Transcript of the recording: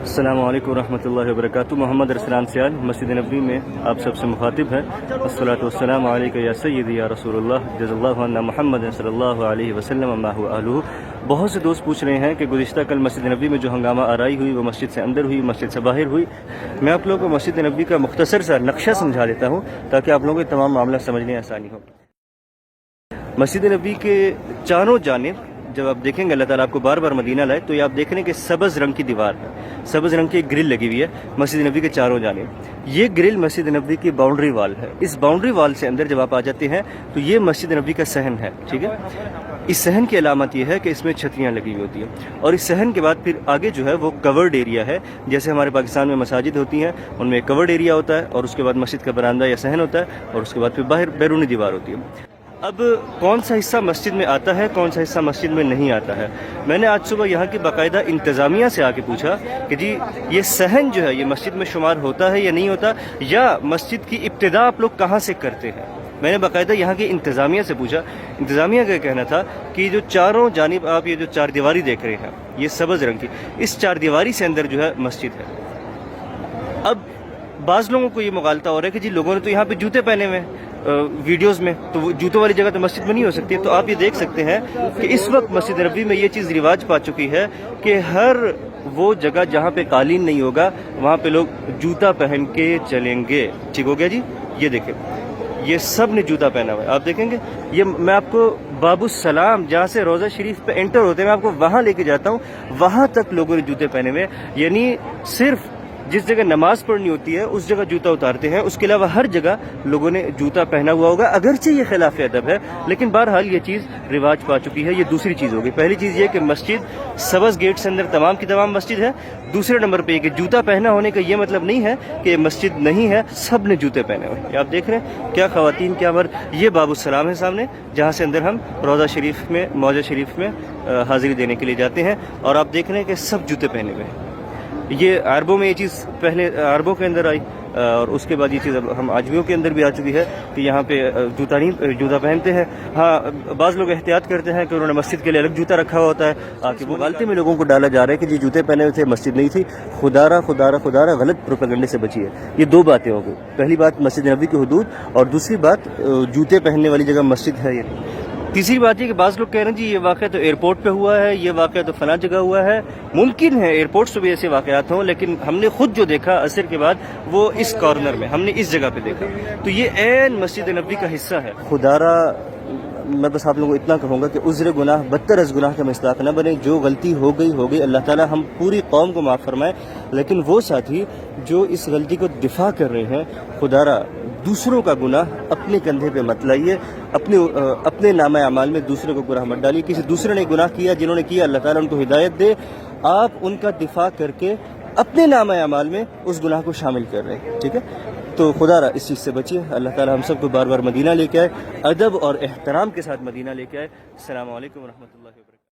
السلام علیکم ورحمۃ اللہ وبرکاتہ۔ محمد ارسلان سیال مسجد نبوی میں آپ سب سے مخاطب ہے۔ الصلاۃ والسلام علیک یا سیدی یا رسول اللہ جزا اللہ عنا محمد صلی اللہ علیہ وسلم اما هو اہلہ۔ بہت سے دوست پوچھ رہے ہیں کہ گزشتہ کل مسجد نبوی میں جو ہنگامہ آرائی ہوئی وہ مسجد سے اندر ہوئی، مسجد سے باہر ہوئی۔ میں آپ لوگوں کو مسجد نبوی کا مختصر سا نقشہ سمجھا دیتا ہوں تاکہ آپ لوگوں کو تمام معاملہ سمجھنے میں آسانی ہو۔ مسجد نبوی کے چاروں جانب جب آپ دیکھیں گے، اللہ تعالیٰ آپ کو بار بار مدینہ لائے، تو یہ آپ دیکھ رہے ہیں کہ سبز رنگ کی دیوار ہے، سبز رنگ کی ایک گرل لگی ہوئی ہے مسجد نبوی کے چاروں جانب۔ یہ گرل مسجد نبوی کی باؤنڈری وال ہے۔ اس باؤنڈری وال سے اندر جب آپ آ جاتے ہیں تو یہ مسجد نبوی کا صحن ہے، ٹھیک ہے۔ اس صحن کی علامت یہ ہے کہ اس میں چھتریاں لگی ہوئی ہوتی ہیں، اور اس صحن کے بعد پھر آگے جو ہے وہ کورڈ ایریا ہے۔ جیسے ہمارے پاکستان میں مساجد ہوتی ہیں، ان میں ایک کورڈ ایریا ہوتا ہے، اور اس کے بعد مسجد کا برآمدہ یا صحن ہوتا ہے، اور اس کے بعد پھر باہر بیرونی دیوار ہوتی ہے۔ اب کون سا حصہ مسجد میں آتا ہے، کون سا حصہ مسجد میں نہیں آتا ہے، میں نے آج صبح یہاں کی باقاعدہ انتظامیہ سے آ کے پوچھا کہ جی یہ صحن جو ہے یہ مسجد میں شمار ہوتا ہے یا نہیں ہوتا، یا مسجد کی ابتدا آپ لوگ کہاں سے کرتے ہیں۔ میں نے باقاعدہ یہاں کی انتظامیہ سے پوچھا۔ انتظامیہ کا کہنا تھا کہ جو چاروں جانب آپ یہ جو چار دیواری دیکھ رہے ہیں یہ سبز رنگ کی، اس چار دیواری سے اندر جو ہے مسجد ہے۔ اب بعض لوگوں کو یہ مغالطہ ہو رہا ہے کہ جی لوگوں نے تو یہاں پہ جوتے پہنے ہوئے ہیں ویڈیوز میں، تو وہ جوتوں والی جگہ تو مسجد میں نہیں ہو سکتی۔ تو آپ یہ دیکھ سکتے ہیں کہ اس وقت مسجد نبوی میں یہ چیز رواج پا چکی ہے کہ ہر وہ جگہ جہاں پہ قالین نہیں ہوگا وہاں پہ لوگ جوتا پہن کے چلیں گے، ٹھیک ہو گیا جی۔ یہ دیکھیں یہ سب نے جوتا پہنا ہوا ہے، آپ دیکھیں گے۔ یہ میں آپ کو باب السلام جہاں سے روضہ شریف پہ انٹر ہوتے ہیں میں آپ کو وہاں لے کے جاتا ہوں، وہاں تک لوگوں نے جوتے پہنے ہوئے ہیں، یعنی صرف جس جگہ نماز پڑھنی ہوتی ہے اس جگہ جوتا اتارتے ہیں، اس کے علاوہ ہر جگہ لوگوں نے جوتا پہنا ہوا ہوگا۔ اگرچہ یہ خلاف ادب ہے لیکن بہرحال یہ چیز رواج پا چکی ہے۔ یہ دوسری چیز ہوگی۔ پہلی چیز یہ کہ مسجد سبز گیٹ سے اندر تمام کی تمام مسجد ہے۔ دوسرے نمبر پہ یہ کہ جوتا پہنا ہونے کا یہ مطلب نہیں ہے کہ یہ مسجد نہیں ہے، سب نے جوتے پہنے ہوئے ہیں۔ آپ دیکھ رہے ہیں کیا خواتین کیا مرد۔ یہ باب السلام ہے سامنے، جہاں سے اندر ہم روضہ شریف میں موضع شریف میں حاضری دینے کے لیے جاتے ہیں، اور آپ دیکھ رہے ہیں کہ سب جوتے پہنے ہوئے ہیں۔ یہ عربوں میں یہ چیز پہلے عربوں کے اندر آئی، اور اس کے بعد یہ چیز اب ہم آجمیوں کے اندر بھی آ چکی ہے کہ یہاں پہ جوتا پہنتے ہیں۔ ہاں بعض لوگ احتیاط کرتے ہیں کہ انہوں نے مسجد کے لیے الگ جوتا رکھا ہوا ہوتا ہے، کہ وہ غلطی میں لوگوں کو ڈالا جا رہا ہے کہ جی جوتے پہنے ہوئے تھے مسجد نہیں تھی۔ خدا را غلط پروپیگنڈے سے بچیے۔ یہ دو باتیں ہو گئی، پہلی بات مسجد نبوی کی حدود، اور دوسری بات جوتے پہننے والی جگہ مسجد ہے یہ۔ تیسری بات یہ کہ بعض لوگ کہہ رہے ہیں جی یہ واقعہ تو ایئرپورٹ پہ ہوا ہے، یہ واقعہ تو فلاں جگہ ہوا ہے۔ ممکن ہے ایئرپورٹ سے بھی ایسے واقعات ہوں، لیکن ہم نے خود جو دیکھا عصر کے بعد وہ اس کارنر میں، ہم نے اس جگہ پہ دیکھا، تو یہ عین مسجد نبوی کا حصہ ہے۔ خدارا میں بس آپ لوگوں کو اتنا کہوں گا کہ عذر گناہ بدتر از گناہ کا مصداق نہ بنے۔ جو غلطی ہو گئی، اللہ تعالیٰ ہم پوری قوم کو معاف فرمائے، لیکن وہ ساتھی جو اس غلطی کو دفاع کر رہے ہیں، خدارا دوسروں کا گناہ اپنے کندھے پہ مت لائیے، اپنے نامہ اعمال میں دوسرے کو گناہ مت ڈالیے۔ کسی دوسرے نے گناہ کیا، جنہوں نے کیا اللہ تعالیٰ ان کو ہدایت دے، آپ ان کا دفاع کر کے اپنے نامہ اعمال میں اس گناہ کو شامل کر رہے ہیں، ٹھیک ہے۔ تو خدا را اس چیز سے بچیے۔ اللہ تعالیٰ ہم سب کو بار بار مدینہ لے کے آئے، ادب اور احترام کے ساتھ مدینہ لے کے آئے۔ السلام علیکم ورحمۃ اللہ وبرکاتہ۔